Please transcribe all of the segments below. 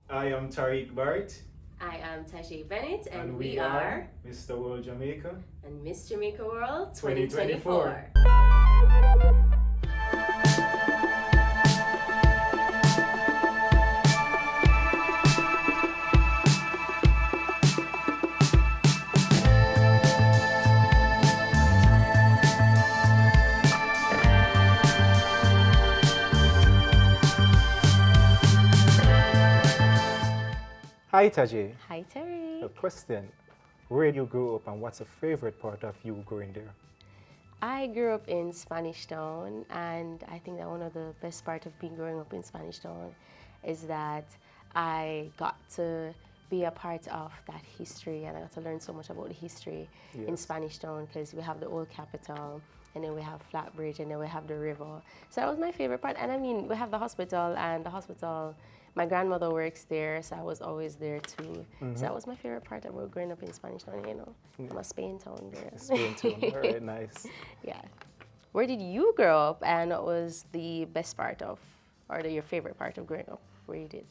I am Tariq Barrett, I am Tajay Bennett, and and we we are are Mr. World Jamaica and Miss Jamaica World 2024. 2024. Hi Tajay, Hi, a Terry. question. Where you grew up and what's a favorite part of you growing there? I grew up in Spanish Town, and I think that one of the best part of being growing up in Spanish Town is that I got to be a part of that history, and I got to learn so much about the history in Yes. Spanish Town because we have the old capital, and then we have Flatbridge, and then we have the river. So that was my favorite part. And I mean, we have the hospital, and the hospital, my grandmother works there, so I was always there too. So that was my favorite part about growing up in Spanish Town. I'm a Spain town girl. Spain too. All right, nice. Yeah. Where did you grow up, and what was the best part of, or your favorite part of growing up where you did?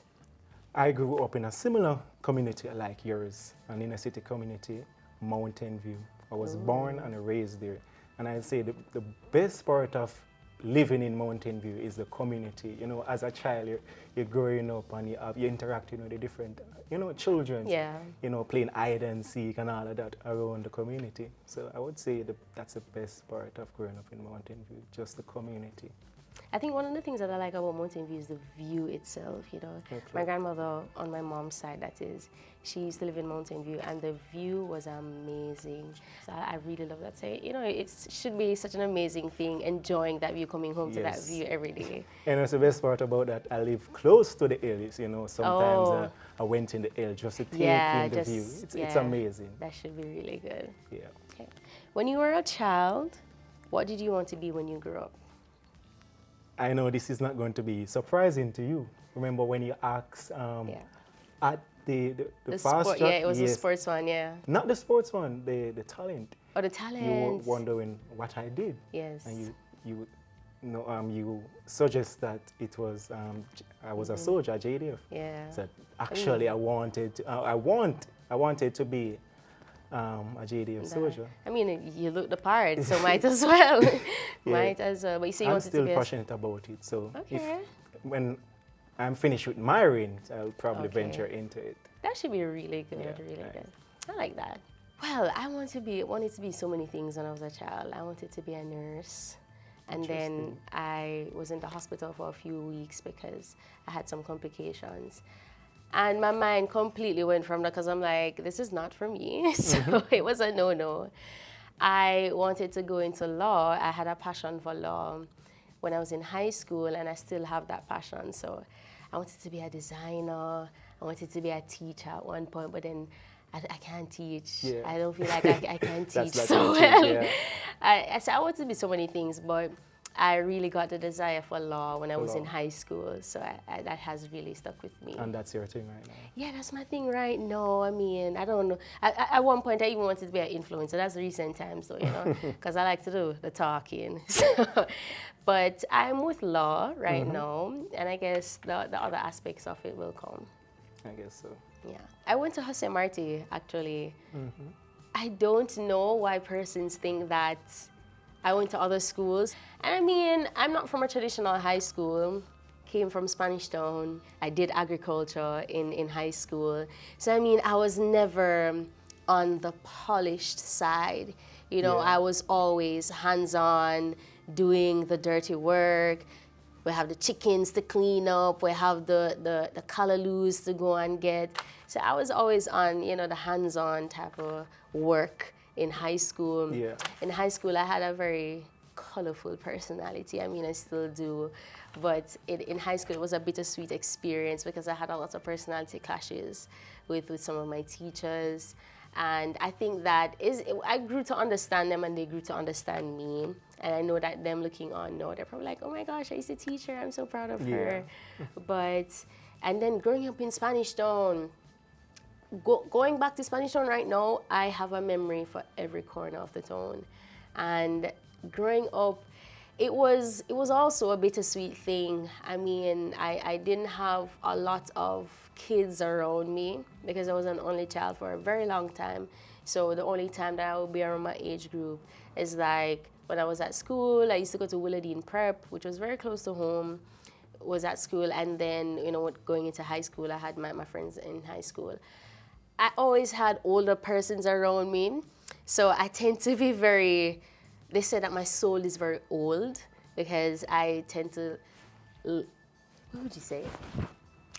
I grew up in a similar community like yours, an inner city community, Mountain View. I was born and raised there. And I'd say the best part of living in Mountain View is the community. You know, as a child, you're growing up and you're interacting with the different, children. Yeah. Playing hide and seek and all of that around the community. So I would say that's the best part of growing up in Mountain View, just the community. I think one of the things that I like about Mountain View is the view itself. Okay. My grandmother, on my mom's side, that is, she used to live in Mountain View, and the view was amazing. So I really love that. So, it should be such an amazing thing, enjoying that view, coming home to that Yes. view every day. And it's the best part about that. I live close to the hills, sometimes Oh. I went in the hill just to take Yeah, in the just, view. It's yeah. amazing. That should be really good. Yeah. Okay. When you were a child, what did you want to be when you grew up? I know this is not going to be surprising to you. Remember when you asked Yeah. at the The fast sport, track? yeah, it was a Yes. sports one, yeah. Not the sports one, the talent. Or the You talent. were wondering what I did. Yes. And you suggest that it was I was a soldier, JDF. Yeah. So actually, I wanted to be a JDF soldier. I mean, you look the part, so might as well. Yeah. Might as well. But you say you I'm wanted to still be passionate about it. So Okay. when I'm finished with my reign, I'll probably Okay. venture into it. That should be really good, Yeah, really nice. good. I like that. Well, I wanted to be so many things when I was a child. I wanted to be a nurse. And then Interesting. I was in the hospital for a few weeks because I had some complications. And my mind completely went from that because I'm like, this is not for me. So it was a no-no. I wanted to go into law. I had a passion for law when I was in high school, and I still have that passion. So I wanted to be a designer. I wanted to be a teacher at one point, but then I can't teach. Yeah. I don't feel like I can teach That's so not your well. thing, yeah. So I wanted to be so many things, but I really got the desire for law when I was in law. high school. So that has really stuck with me. And that's your thing right now. Yeah, that's my thing right now. I mean, I don't know. At one point, I even wanted to be an influencer. That's recent times, though, because I like to do the talking. But I'm with law right now, and I guess the other aspects of it will come. I guess so. Yeah. I went to Jose Marti, actually. I don't know why persons think that I went to other schools. And I mean, I'm not from a traditional high school. Came from Spanish Town. I did agriculture in high school. So I mean, I was never on the polished side. Yeah. I was always hands-on, doing the dirty work. We have the chickens to clean up. We have the callaloo to go and get. So I was always on, the hands-on type of work in high school. Yeah. In high school, I had a very colorful personality. I mean, I still do. But in high school, it was a bittersweet experience because I had a lot of personality clashes with some of my teachers. And I think I grew to understand them and they grew to understand me. And I know that them looking on, they're probably like, oh my gosh, I used to teach her. I'm so proud of her. And then growing up in Spanish Town, going back to Spanish Town right now, I have a memory for every corner of the town. And growing up, it was also a bittersweet thing. I mean, I didn't have a lot of kids around me because I was an only child for a very long time. So the only time that I would be around my age group is like when I was at school. I used to go to Willardine Prep, which was very close to home, was at school, and then, you know, going into high school, I had my friends in high school. I always had older persons around me, so I tend to be very, they say that my soul is very old because I tend to, what would you say?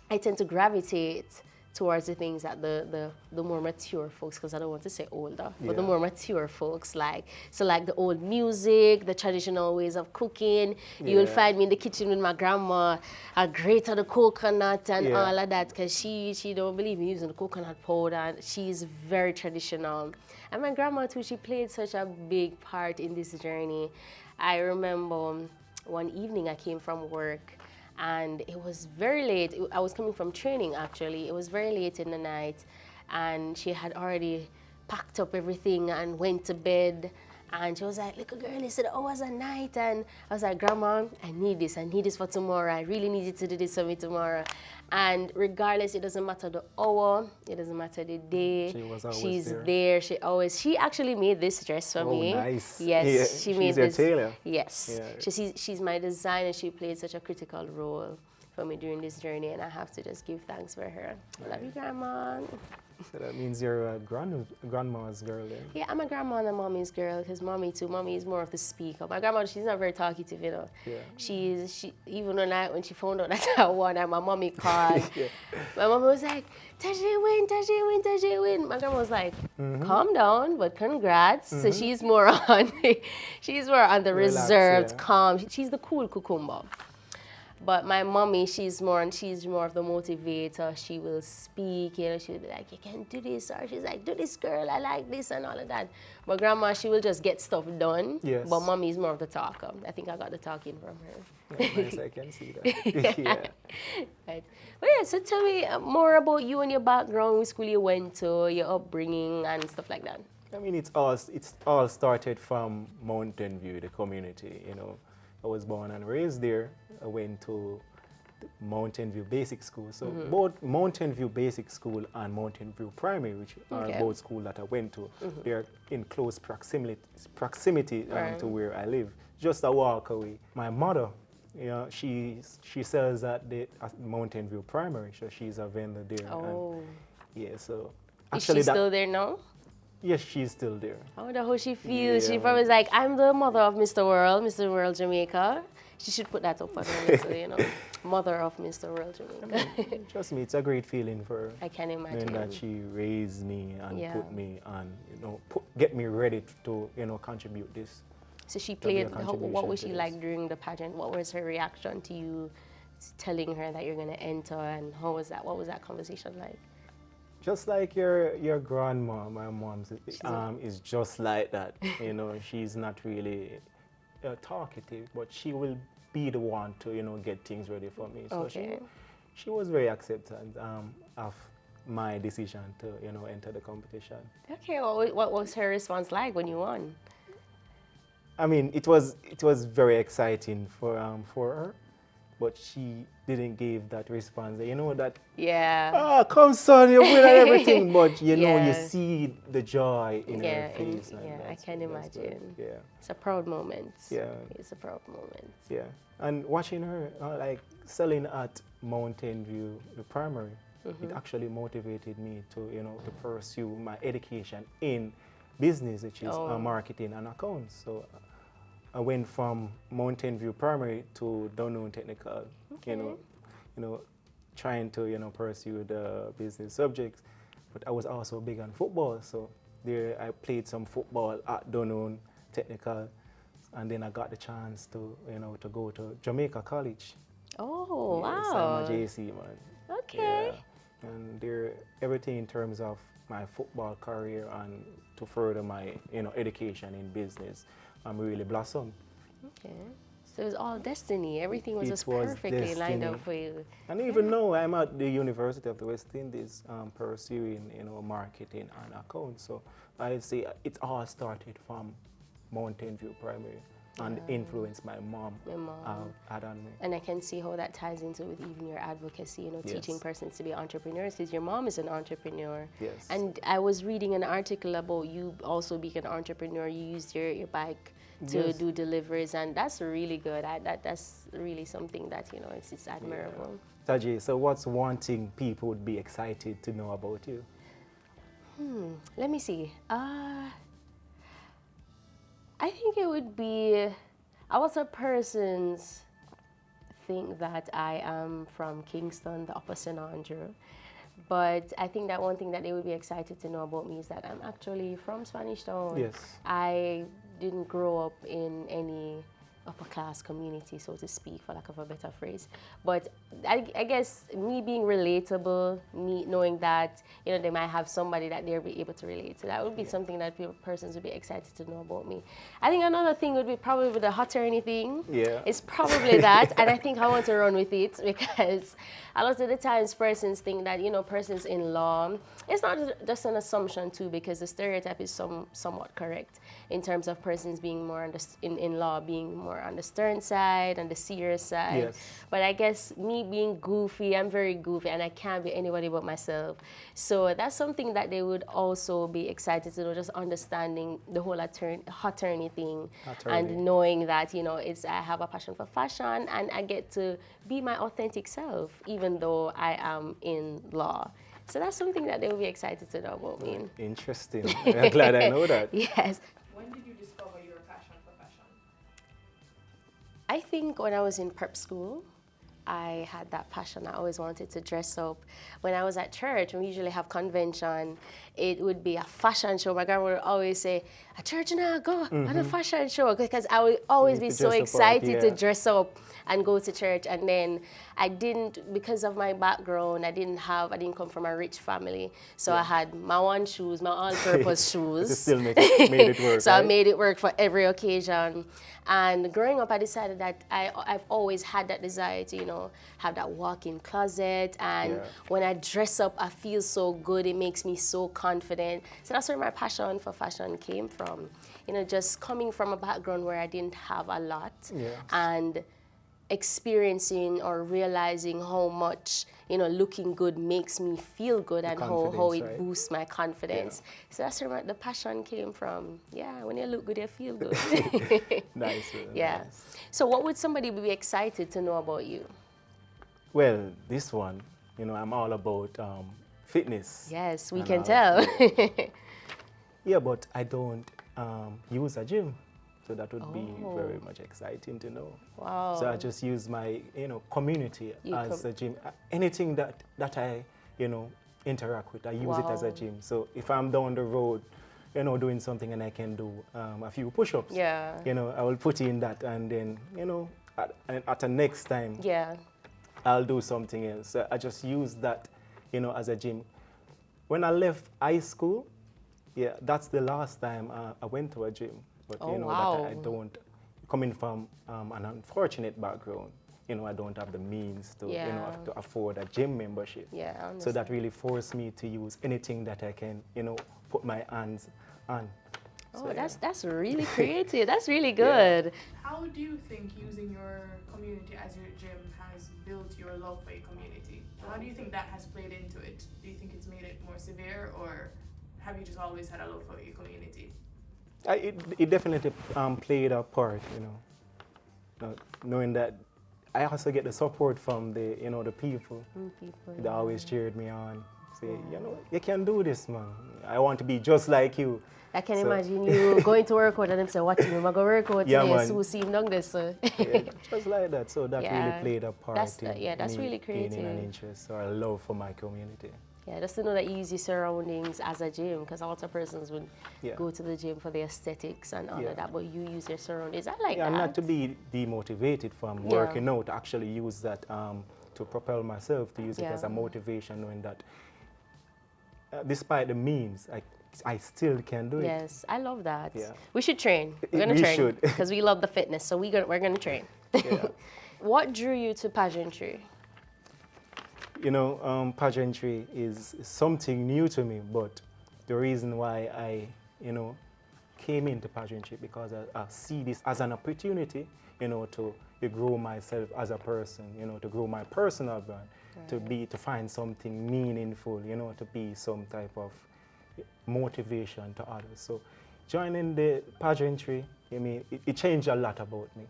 I tend to gravitate towards the things that the more mature folks, because I don't want to say older, but the more mature folks like. So like the old music, the traditional ways of cooking. You will find me in the kitchen with my grandma, I grate on the coconut and all of that, because she don't believe in using the coconut powder. And she's very traditional. And my grandma too, she played such a big part in this journey. I remember one evening I came from work, and it was very late. I was coming from training, actually. It was very late in the night, and she had already packed up everything and went to bed. And she was like, little girl, you said, oh, it was a night. And I was like, Grandma, I need this for tomorrow. I really need you to do this for me tomorrow. And regardless, it doesn't matter the hour, it doesn't matter the day. She was always She's there. She actually made this dress for me. Oh, nice. Yes, she made this. She's your tailor. Yes. She's my designer. She played such a critical role for me during this journey, and I have to just give thanks for her. I love you, Grandma. So that means you're a grandma's girl then? Yeah, I'm a grandma and a mommy's girl, because mommy is more of the speaker. My grandma, she's not very talkative, you know. Yeah. She even when she found out that I won, and my mommy called, my mom was like, Tajay win. My grandma was like, calm down, but congrats. So she's more on the reserved, calm. She's the cool cucumber. But my mommy, she's more of the motivator. She will speak, you know, she'll be like, you can do this, or she's like, do this, girl, I like this, and all of that. But grandma, she will just get stuff done. Yes. But mommy is more of the talker. I think I got the talking from her. Yeah, nice, I can see that. Yeah. Right. Well, yeah, so tell me more about you and your background, which school you went to, your upbringing, and stuff like that. I mean, it's all started from Mountain View, the community, you know. I was born and raised there. I went to Mountain View Basic School. So both Mountain View Basic School and Mountain View Primary, which are both schools that I went to, they're in close proximity to where I live, just a walk away. My mother, you know, she sells at Mountain View Primary, so she's a vendor there. Oh. And, so actually, is she still there now? Yes, she's still there. I wonder how she feels. Yeah. She probably was like, I'm the mother of Mr. World Jamaica. She should put that up on her list, you know, mother of Mr. World Jamaica. I mean, trust me, it's a great feeling for her. I can imagine. That she raised me and put me on, you know, get me ready to, you know, contribute this. So she played, what was she like during the pageant? What was her reaction to you telling her that you're going to enter, and how was that? What was that conversation like? Just like your grandma, my mom's is just like that. You know, she's not really talkative, but she will be the one to, you know, get things ready for me. So she was very acceptant of my decision to, you know, enter the competition. Okay, what was her response like when you won? I mean, it was very exciting for her. But she didn't give that response. You know that. Yeah. Oh, come son, you win and everything. But you know, you see the joy in her face. I can imagine. Yeah. It's a proud moment. Yeah. It's a proud moment. Yeah. And watching her like selling at Mountain View, the primary, it actually motivated me to, you know, to pursue my education in business, which is marketing and accounts. So I went from Mountain View Primary to Downtown Technical, you know, trying to, you know, pursue the business subjects. But I was also big on football, so there I played some football at Downtown Technical, and then I got the chance to, you know, to go to Jamaica College. Oh, yes, wow. I'm a JC man. Okay. Yeah. And there, everything in terms of my football career and to further my, you know, education in business, I'm really blossomed. Okay. So it was all destiny. Everything was just perfectly lined up for you. And even now, I'm at the University of the West Indies pursuing, you know, marketing and accounts. So I'd say it all started from Mountain View Primary. and the influence my mom had on me. And I can see how that ties into with even your advocacy, you know, Yes. teaching persons to be entrepreneurs, because your mom is an entrepreneur. Yes. And I was reading an article about you also being an entrepreneur. You used your bike to Yes. do deliveries, and that's really good. That's really something that, you know, it's admirable. Taji, so what's one thing people would be excited to know about you? Let me see. I think it would be, a lot of persons think that I am from Kingston, the Upper St. Andrew. But I think that one thing that they would be excited to know about me is that I'm actually from Spanish Town. Yes. I didn't grow up in any upper class community, so to speak, for lack of a better phrase. But I guess me being relatable, me knowing that, you know, they might have somebody that they'll be able to relate to, that would be something that persons would be excited to know about me. I think another thing would be probably the hot or anything. Yeah. It's probably that, and I think I want to run with it, because a lot of the times persons think that, you know, persons in law, it's not just an assumption too, because the stereotype is somewhat correct in terms of persons being more on in law being more on the stern side and the serious side. Yes. But I guess me being goofy, I'm very goofy, and I can't be anybody but myself. So that's something that they would also be excited to know, just understanding the whole attorney thing, and knowing that, you know, I have a passion for fashion, and I get to be my authentic self, even though I am in law. So that's something that they will be excited to know about me. Interesting. I'm glad I know that. Yes. When did you discover your passion for fashion? I think when I was in prep school, I had that passion. I always wanted to dress up. When I was at church, we usually have convention, it would be a fashion show. My grandma would always say, "At church now, go on a fashion show," because I would always be so excited to dress up and go to church. And then I didn't, because of my background, I didn't come from a rich family. So I had my one shoes, my all-purpose shoes. You still made it work, So right? I made it work for every occasion. And growing up, I decided that I've always had that desire to, you know, have that walk-in closet. And when I dress up, I feel so good. It makes me so confident. So that's where my passion for fashion came from. You know, just coming from a background where I didn't have a lot, and experiencing or realizing how much, you know, looking good makes me feel good, and how it boosts my confidence. So that's where the passion came from. Yeah, when you look good, you feel good. Nice. Yeah. Nice. So what would somebody be excited to know about you? Well, this one, you know, I'm all about fitness. Yes, we And can all. tell. Yeah, but I don't use a gym. So that would be very much exciting to know. Wow. So I just use my, you know, community as a gym. Anything that I, you know, interact with, I use it as a gym. So if I'm down the road, you know, doing something and I can do a few push-ups, you know, I will put in that, and then, you know, at the next time, I'll do something else. So I just use that, you know, as a gym. When I left high school, that's the last time I went to a gym. But you know, that I don't, coming from an unfortunate background, you know, I don't have the means to, you know, to afford a gym membership. Yeah, I understand. So that really forced me to use anything that I can, you know, put my hands on. Oh, so, that's really creative. That's really good. How do you think using your community as your gym has built your love for your community? How do you think that has played into it? Do you think it's made it more severe, or have you just always had a love for your community? It definitely played a part, you know, knowing that I also get the support from the, you know, the people that always cheered me on. Say, you know, you can do this, man. I want to be just like you. I can imagine you going to work out and them say, "What you go work out today?" Man. So see down there, so. Just like that. So that really played a part that's in really creative. gaining an interest or a love for my community. Yeah, just to know that you use your surroundings as a gym, because a lot of persons would go to the gym for the aesthetics and all of that, but you use your surroundings. I like that. And not to be demotivated from working out, actually use that to propel myself, to use it as a motivation, knowing that despite the means, I still can do it. Yes, I love that. Yeah. We should train. We're going to train because we love the fitness, so we're going to train. What drew you to pageantry? You know, pageantry is something new to me, but the reason why I, you know, came into pageantry because I see this as an opportunity, you know, to grow myself as a person, you know, to grow my personal brand, to find something meaningful, you know, to be some type of motivation to others. So joining the pageantry, I mean, it changed a lot about me.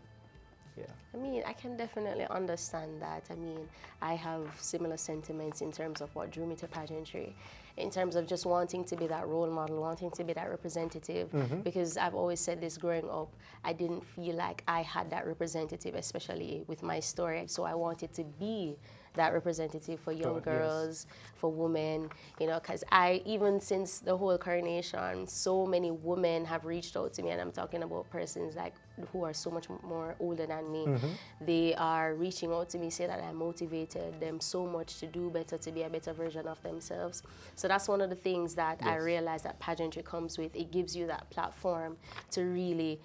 Yeah. I mean, I can definitely understand that. I mean, I have similar sentiments in terms of what drew me to pageantry, in terms of just wanting to be that role model, wanting to be that representative, because I've always said this growing up, I didn't feel like I had that representative, especially with my story. So I wanted to be that representative for young girls, for women, you know, because even since the whole coronation, so many women have reached out to me, and I'm talking about persons like who are so much more older than me. They are reaching out to me, say that I motivated them so much to do better, to be a better version of themselves. So that's one of the things that I realized that pageantry comes with. It gives you that platform to really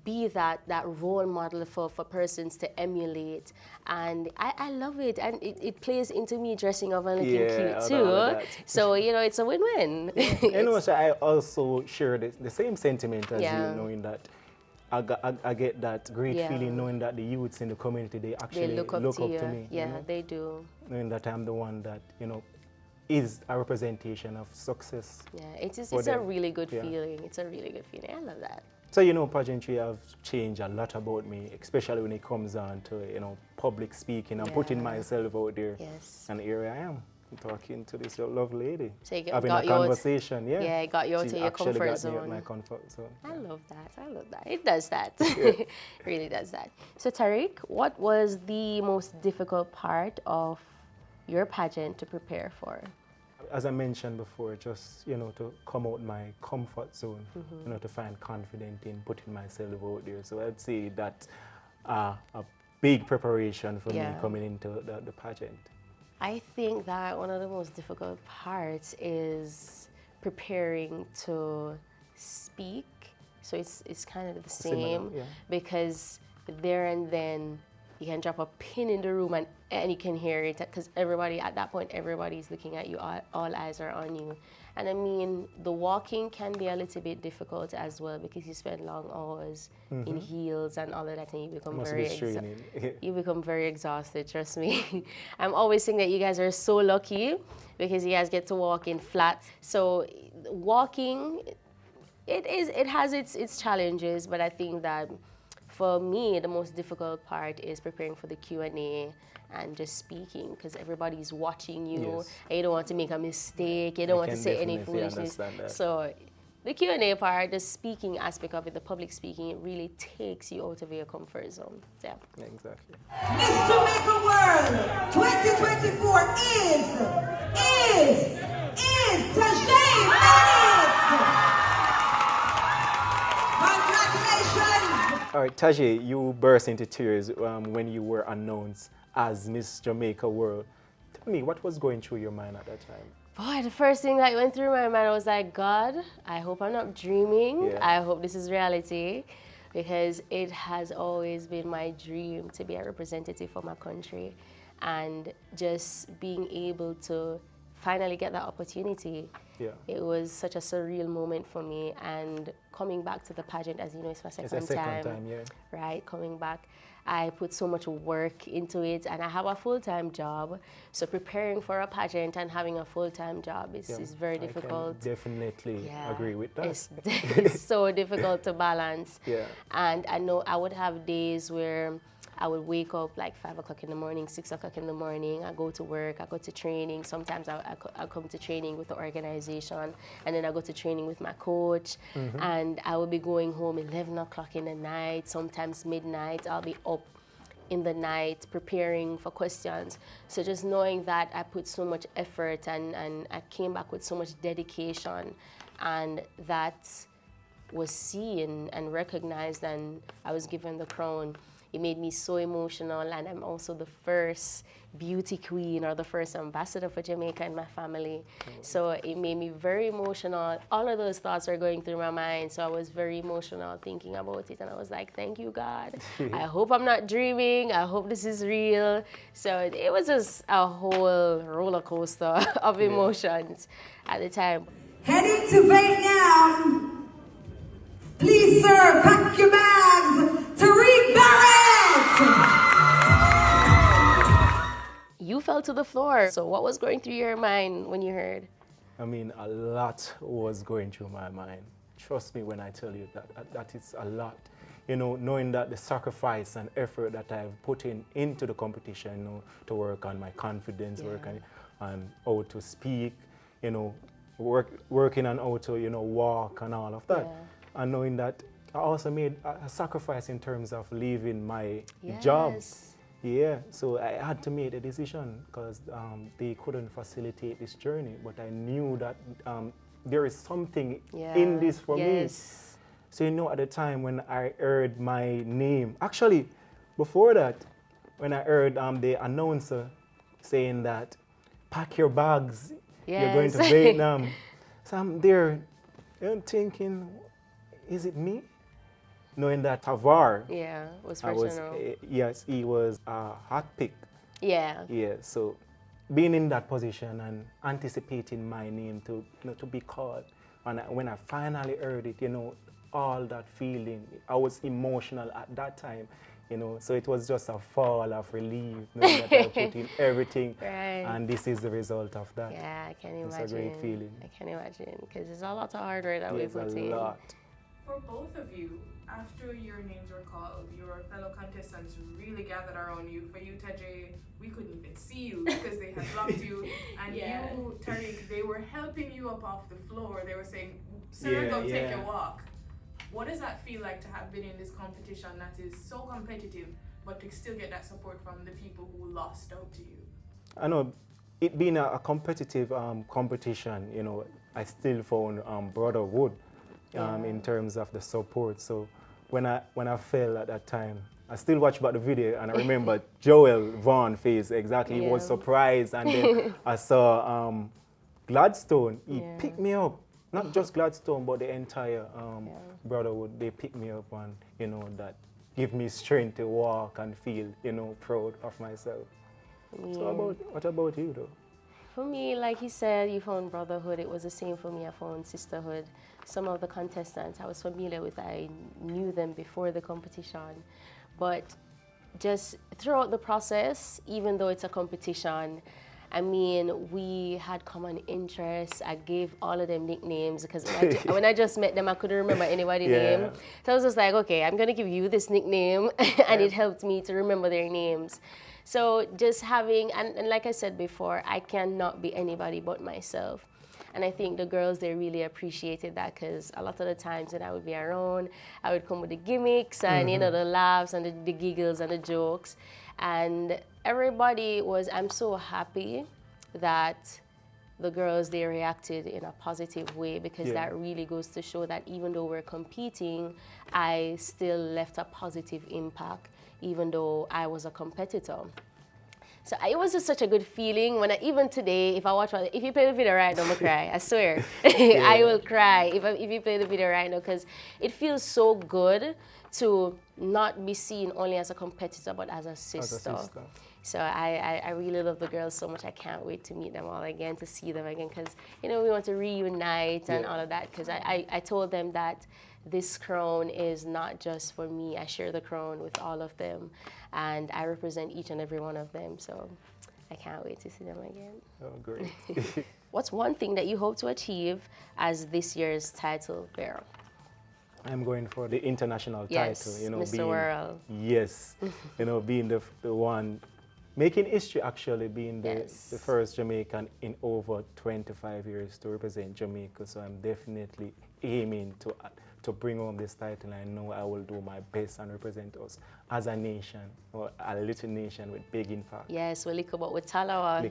be that role model for persons to emulate, and I love it, and it plays into me dressing up and looking cute too. So you know, it's a win-win. You know, so I also share the same sentiment as you, knowing that I get that great feeling knowing that the youths in the community, they actually look up to me. Yeah, you know? they do. Knowing that I'm the one that, you know, is a representation of success. Yeah, it's a really good feeling. It's a really good feeling. I love that. So, you know, pageantry have changed a lot about me, especially when it comes down to, you know, public speaking and putting myself out there. Yes. And here I am, talking to this lovely lady. So you having a conversation, Yeah, it got you out of your comfort zone. She actually got me out my comfort zone. I love that. I love that. It does that. It really does that. So, Tariq, what was the most difficult part of your pageant to prepare for? As I mentioned before, just, you know, to come out my comfort zone, you know, to find confidence in putting myself out there. So I'd say that a big preparation for me coming into the pageant. I think that one of the most difficult parts is preparing to speak. So it's kind of the same, because there and then you can drop a pin in the room and you can hear it, because everybody at that point, everybody's looking at you, all eyes are on you. And I mean, the walking can be a little bit difficult as well, because you spend long hours in heels and all of that, and you become very exhausted, trust me. I'm always saying that you guys are so lucky because you guys get to walk in flats. So walking, it has its challenges, but I think that for me, the most difficult part is preparing for the Q&A and just speaking, because everybody's watching you, and you don't want to make a mistake, you don't want to say any foolishness. So the Q&A part, the speaking aspect of it, the public speaking, it really takes you out of your comfort zone. Yeah. Exactly. Miss Jamaica World 2024 is Tajay. All right, Tajay, you burst into tears when you were announced as Miss Jamaica World. Tell me, what was going through your mind at that time? Boy, the first thing that went through my mind, I was like, God, I hope I'm not dreaming. I hope this is reality, because it has always been my dream to be a representative for my country, and just being able to finally get that opportunity. It was such a surreal moment for me, and coming back to the pageant, as you know, it's my second time, right? Coming back, I put so much work into it, and I have a full-time job. So preparing for a pageant and having a full-time job is very difficult. I can definitely agree with that. It's so difficult to balance. And I know I would have days where I would wake up like 5 o'clock in the morning, 6 o'clock in the morning. I go to work, I go to training. Sometimes I come to training with the organization, and then I go to training with my coach. And I will be going home 11 o'clock in the night, sometimes midnight. I'll be up in the night preparing for questions. So just knowing that I put so much effort and I came back with so much dedication, and that was seen and recognized, and I was given the crown. It made me so emotional, and I'm also the first beauty queen or the first ambassador for Jamaica in my family. So it made me very emotional. All of those thoughts were going through my mind, so I was very emotional thinking about it, and I was like, thank you, God. I hope I'm not dreaming. I hope this is real. So it was just a whole roller coaster of emotions at the time. Heading to Vietnam, sir, pack your bags, Tariq Barrett! You fell to the floor. So what was going through your mind when you heard? I mean, a lot was going through my mind. Trust me when I tell you that it's a lot. You know, knowing that the sacrifice and effort that I've put into the competition, you know, to work on my confidence, work on how to speak, you know, working on how to, you know, walk and all of that. Yeah. And knowing that I also made a sacrifice in terms of leaving my job. Yeah, so I had to make a decision because they couldn't facilitate this journey, but I knew that there is something in this for me. So you know, at the time when I heard my name, actually, before that, when I heard the announcer saying that, pack your bags, you're going to Vietnam. So I'm there, thinking, is it me? Knowing that Tavar was personal. Yes, he was a hot pick. Yeah. Yeah, so being in that position and anticipating my name to, you know, to be called, and when I finally heard it, you know, all that feeling, I was emotional at that time, you know, so it was just a fall of relief, knowing that I put in everything, and this is the result of that. Yeah, I can imagine. It's a great feeling. I can imagine, because there's a lot of hard work that we put in. It's a lot. For both of you, after your names were called, your fellow contestants really gathered around you. For you, Tajay, we couldn't even see you because they had blocked you. And you, Tariq, they were helping you up off the floor. They were saying, sir, go take your walk. What does that feel like to have been in this competition that is so competitive, but to still get that support from the people who lost out to you? I know, it being a competitive competition, you know, I still found brotherhood in terms of the support. So when I fell at that time, I still watch back the video and I remember Joel Vaughan face exactly. He was surprised, and then I saw Gladstone. He picked me up. Not just Gladstone, but the entire brotherhood. They picked me up, and you know, that give me strength to walk and feel, you know, proud of myself. So what about you though? For me, like you said, you found brotherhood. It was the same for me. I found sisterhood. Some of the contestants I was familiar with, I knew them before the competition. But just throughout the process, even though it's a competition, I mean, we had common interests. I gave all of them nicknames because when I just met them, I couldn't remember anybody's name. So I was just like, okay, I'm going to give you this nickname. And it helped me to remember their names. So just having, and like I said before, I cannot be anybody but myself. And I think the girls, they really appreciated that, because a lot of the times when I would be around, I would come with the gimmicks and, you know, the laughs and the giggles and the jokes. And everybody was, I'm so happy that the girls, they reacted in a positive way, because that really goes to show that even though we're competing, I still left a positive impact, even though I was a competitor. So it was just such a good feeling when even today, if you play the video right now, I'm gonna cry, I swear. I will cry if you play the video right now, because it feels so good to not be seen only as a competitor, but as a sister. So I really love the girls so much. I can't wait to meet them all again, to see them again, because, you know, we want to reunite and all of that, because I told them that this crown is not just for me. I share the crown with all of them, and I represent each and every one of them. So I can't wait to see them again. Oh, great. What's one thing that you hope to achieve as this year's title bearer? I'm going for the international title. You know, Mr. World. Yes, you know, being the one making history, actually, being the first Jamaican in over 25 years to represent Jamaica. So I'm definitely aiming to bring home this title. I know I will do my best and represent us as a nation, or a little nation with big impact. Yes, we'll look about with Talawa.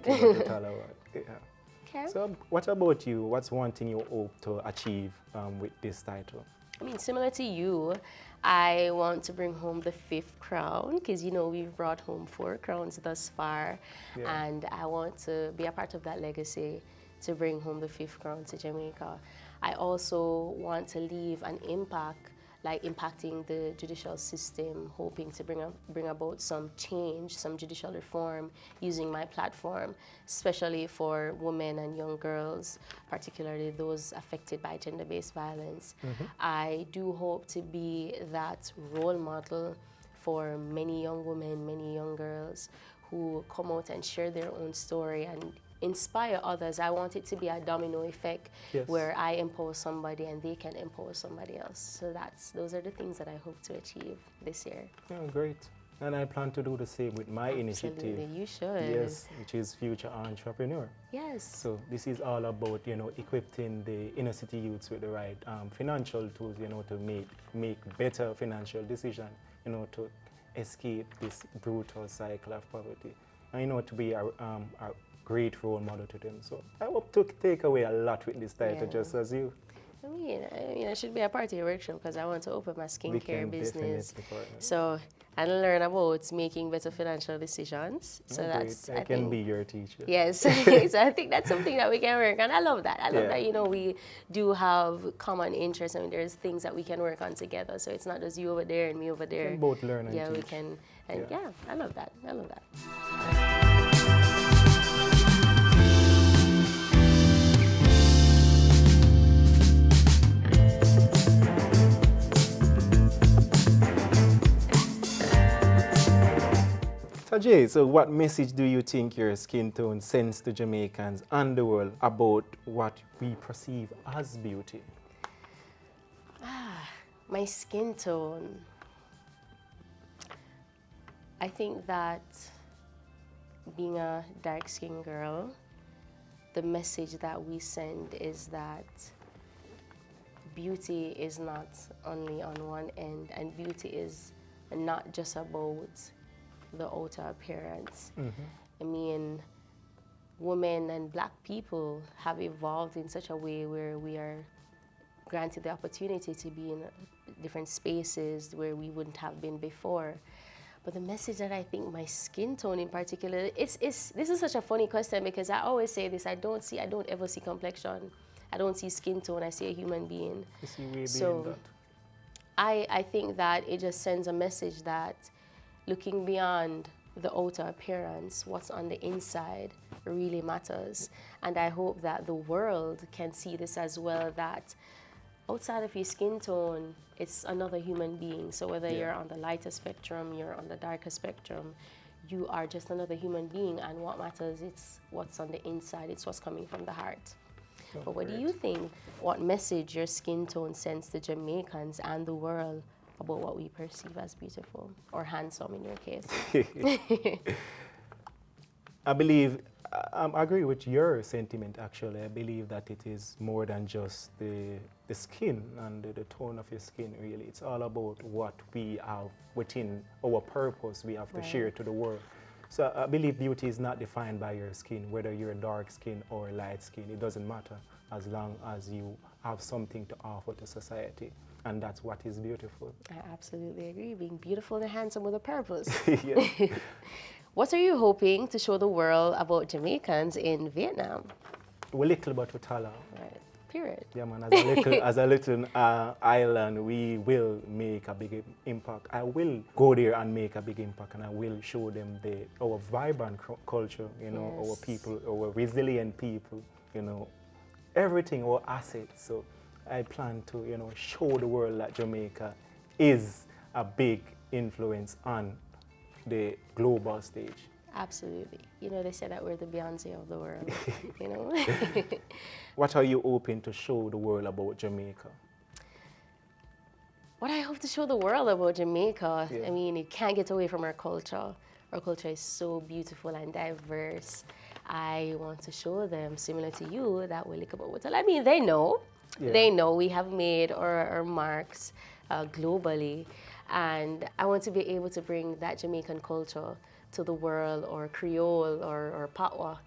Okay. So what about you? What's one thing you hope to achieve with this title? I mean, similar to you, I want to bring home the 5th crown, because, you know, we've brought home 4 crowns thus far, and I want to be a part of that legacy, to bring home the 5th crown to Jamaica. I also want to leave an impact like impacting the judicial system, hoping to bring about some change, some judicial reform using my platform, especially for women and young girls, particularly those affected by gender-based violence. I do hope to be that role model for many young women, many young girls who come out and share their own story and inspire others. I want it to be a domino effect where I empower somebody and they can empower somebody else. So those are the things that I hope to achieve this year. Oh, great. And I plan to do the same with my initiative. Absolutely, you should. Yes, which is Future Entrepreneur. Yes. So this is all about, equipping the inner city youths with the right financial tools, to make better financial decisions, to escape this brutal cycle of poverty. And, to be a great role model to them. So I hope to take away a lot with this title, just as you. I mean, I should be a part of your workshop because I want to open my skincare business. So, and learn about making better financial decisions. So I can be your teacher. Yes. So I think that's something that we can work on. I love that. I love that, we do have common interests. I mean, there's things that we can work on together. So it's not just you over there and me over there. We can both learn and teach. We can. And I love that. I love that. So what message do you think your skin tone sends to Jamaicans and the world about what we perceive as beauty? My skin tone. I think that being a dark-skinned girl, the message that we send is that beauty is not only on one end, and beauty is not just about the outer appearance. I mean, women and black people have evolved in such a way where we are granted the opportunity to be in different spaces where we wouldn't have been before. But the message that I think my skin tone in particular, this is such a funny question because I always say this, I don't ever see complexion. I don't see skin tone, I see a human being. You see way so beyond that. I think that it just sends a message that looking beyond the outer appearance, what's on the inside really matters. And I hope that the world can see this as well, that outside of your skin tone, it's another human being. So whether you're on the lighter spectrum, you're on the darker spectrum, you are just another human being, and what matters is what's on the inside, it's what's coming from the heart. But what do you think, what message your skin tone sends to Jamaicans and the world about what we perceive as beautiful or handsome in your case? I believe, I agree with your sentiment actually. I believe that it is more than just the skin and the tone of your skin really. It's all about what we have within our purpose we have to share to the world. So I believe beauty is not defined by your skin, whether you're dark skin or light skin. It doesn't matter as long as you have something to offer to society. And that's what is beautiful. I absolutely agree. Being beautiful and handsome with a purpose. Yes. What are you hoping to show the world about Jamaicans in Vietnam? We're little but we tall. Right. Period. Yeah, man. As a little island, we will make a big impact. I will go there and make a big impact, and I will show them our vibrant culture. Our people, our resilient people. Everything, our assets. So I plan to, show the world that Jamaica is a big influence on the global stage. Absolutely. They say that we're the Beyonce of the world, What are you hoping to show the world about Jamaica? What I hope to show the world about Jamaica, I mean, you can't get away from our culture. Our culture is so beautiful and diverse. I want to show them, similar to you, that we lick about water. I mean, they know. Yeah. They know we have made our marks globally, and I want to be able to bring that Jamaican culture to the world, or Creole, or Patwa,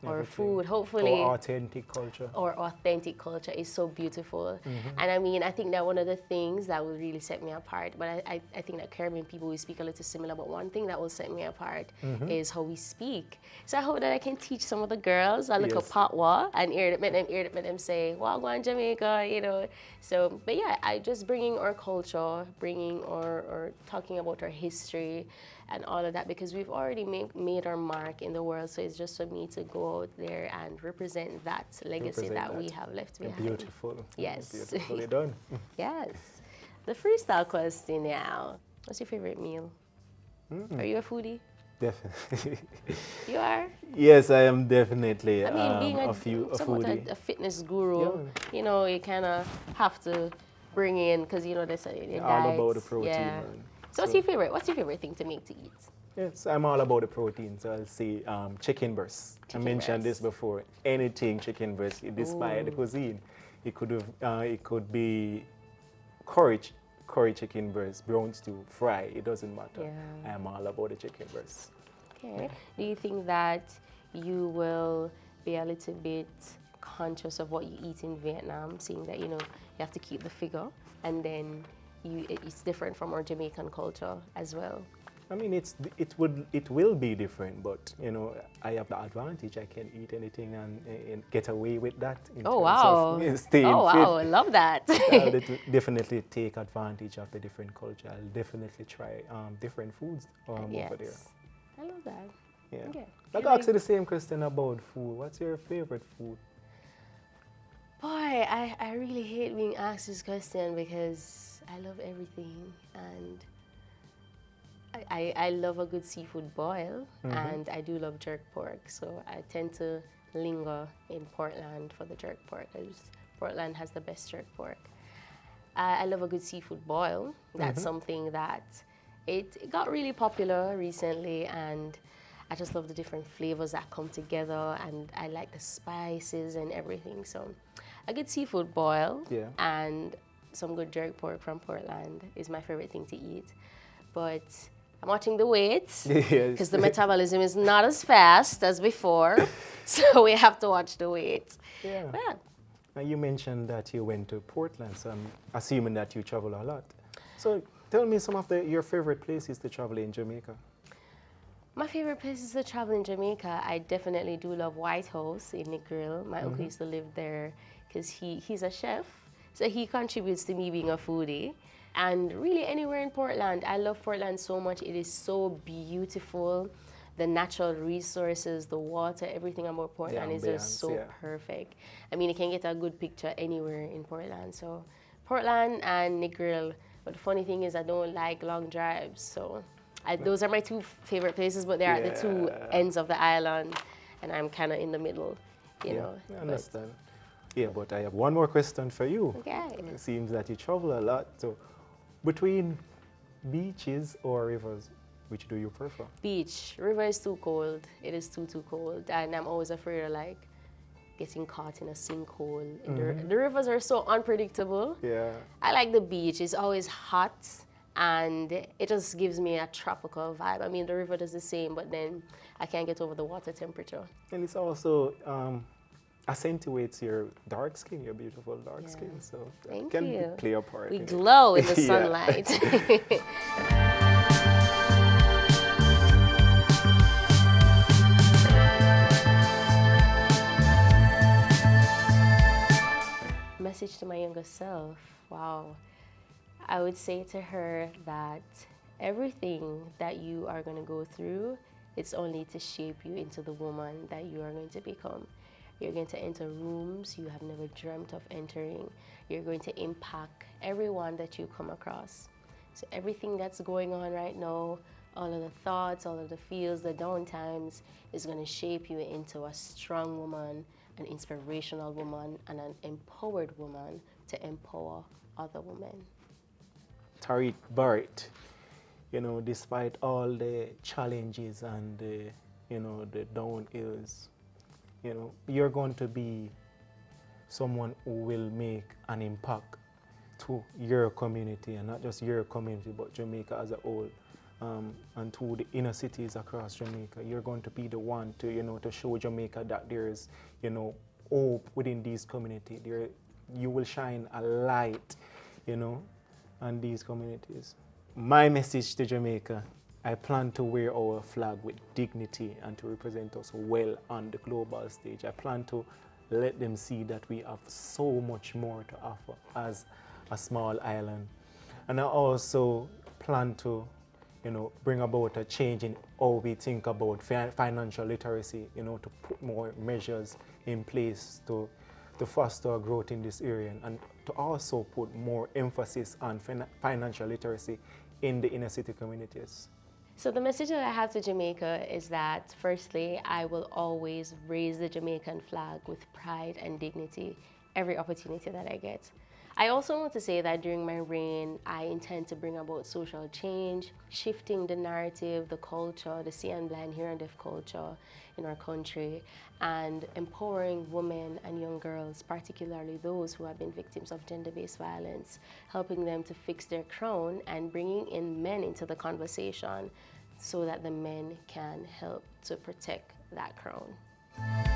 our Everything. food, hopefully. Our authentic culture. Our authentic culture is so beautiful. Mm-hmm. And I mean, I think that one of the things that will really set me apart, but I think that Caribbean people, we speak a little similar, but one thing that will set me apart Mm-hmm. is how we speak. So I hope that I can teach some of the girls a little Yes. patois and make them say, well, go on Jamaica, you know. So, but yeah, I just bringing our culture, bringing or talking about our history and all of that, because we've already made our mark in the world. So it's just for me to go out there and represent that legacy that we have left behind. Beautiful. Yes. Beautifully done. Yes. The freestyle question now. What's your favorite meal? Are you a foodie? Definitely. You are? Yes, I am definitely I mean, being a foodie. a fitness guru, Yeah. you know, you kind of have to bring in, because, you know, they say your All diet. about the protein. Yeah. Man. So what's your favorite? What's your favorite thing to make to eat? Yes, I'm all about the protein. So I'll say chicken breast. I mentioned this before. Anything chicken breast, despite the cuisine. It could be curry chicken breast, brown stew, fry. It doesn't matter. Yeah. I'm all about the chicken breast. Okay. Do you think that you will be a little bit conscious of what you eat in Vietnam, seeing that, you know, you have to keep the figure, and then it's different from our Jamaican culture as well? I mean, it will be different, but you know, I have the advantage. I can eat anything and get away with that. In Oh, terms wow. of staying Oh, fit. wow. I love that. I'll definitely take advantage of the different culture. I'll definitely try different foods Yes. over there. I love that. Yeah. Okay. Like, ask you the same question about food. What's your favorite food? Boy, I really hate being asked this question because I love everything, and I love a good seafood boil, and I do love jerk pork, so I tend to linger in Portland for the jerk pork, because Portland has the best jerk pork. I love a good seafood boil. That's something that it got really popular recently, and I just love the different flavors that come together, and I like the spices and everything. So a good seafood boil and some good jerk pork from Portland is my favorite thing to eat. But I'm watching the weight because the metabolism is not as fast as before, so we have to watch the weight. Yeah. But yeah. Now, you mentioned that you went to Portland, so I'm assuming that you travel a lot. So tell me some of your favorite places to travel in Jamaica. My favorite places to travel in Jamaica, I definitely do love White House in Negril. My uncle used to live there because he's a chef, so he contributes to me being a foodie. And really anywhere in Portland. I love Portland so much. It is so beautiful. The natural resources, the water, everything about Portland is just so perfect. I mean, you can get a good picture anywhere in Portland. So Portland and Negril. But the funny thing is I don't like long drives, so those are my two favorite places, but they're at the two ends of the island, and I'm kind of in the middle, you know. I understand. Yeah, but I have one more question for you. Okay. It seems that you travel a lot, so between beaches or rivers, which do you prefer? Beach. River is too cold. It is too cold, and I'm always afraid of like getting caught in a sinkhole. The rivers are so unpredictable. Yeah. I like the beach. It's always hot, and it just gives me a tropical vibe. I mean, the river does the same, but then I can't get over the water temperature. And it's also accentuates your dark skin, your beautiful dark skin. So that can play a part. We glow in the sunlight. Message to my younger self. Wow. I would say to her that everything that you are going to go through, it's only to shape you into the woman that you are going to become. You're going to enter rooms you have never dreamt of entering. You're going to impact everyone that you come across. So everything that's going on right now, all of the thoughts, all of the feels, the down times, is going to shape you into a strong woman, an inspirational woman, and an empowered woman to empower other women. Tariq Barrett, you know, despite all the challenges and the, you know, the downhills, you know, you're going to be someone who will make an impact to your community, and not just your community, but Jamaica as a whole. and to the inner cities across Jamaica. You're going to be the one to, to show Jamaica that there's, hope within these communities. You will shine a light, on these communities. My message to Jamaica: I plan to wear our flag with dignity and to represent us well on the global stage. I plan to let them see that we have so much more to offer as a small island. And I also plan to, bring about a change in how we think about financial literacy, to put more measures in place to foster growth in this area, and to also put more emphasis on financial literacy in the inner city communities. So the message that I have to Jamaica is that, firstly, I will always raise the Jamaican flag with pride and dignity every opportunity that I get. I also want to say that during my reign, I intend to bring about social change, shifting the narrative, the culture, the see and blind, hear and deaf culture in our country, and empowering women and young girls, particularly those who have been victims of gender-based violence, helping them to fix their crown and bringing in men into the conversation so that the men can help to protect that crown.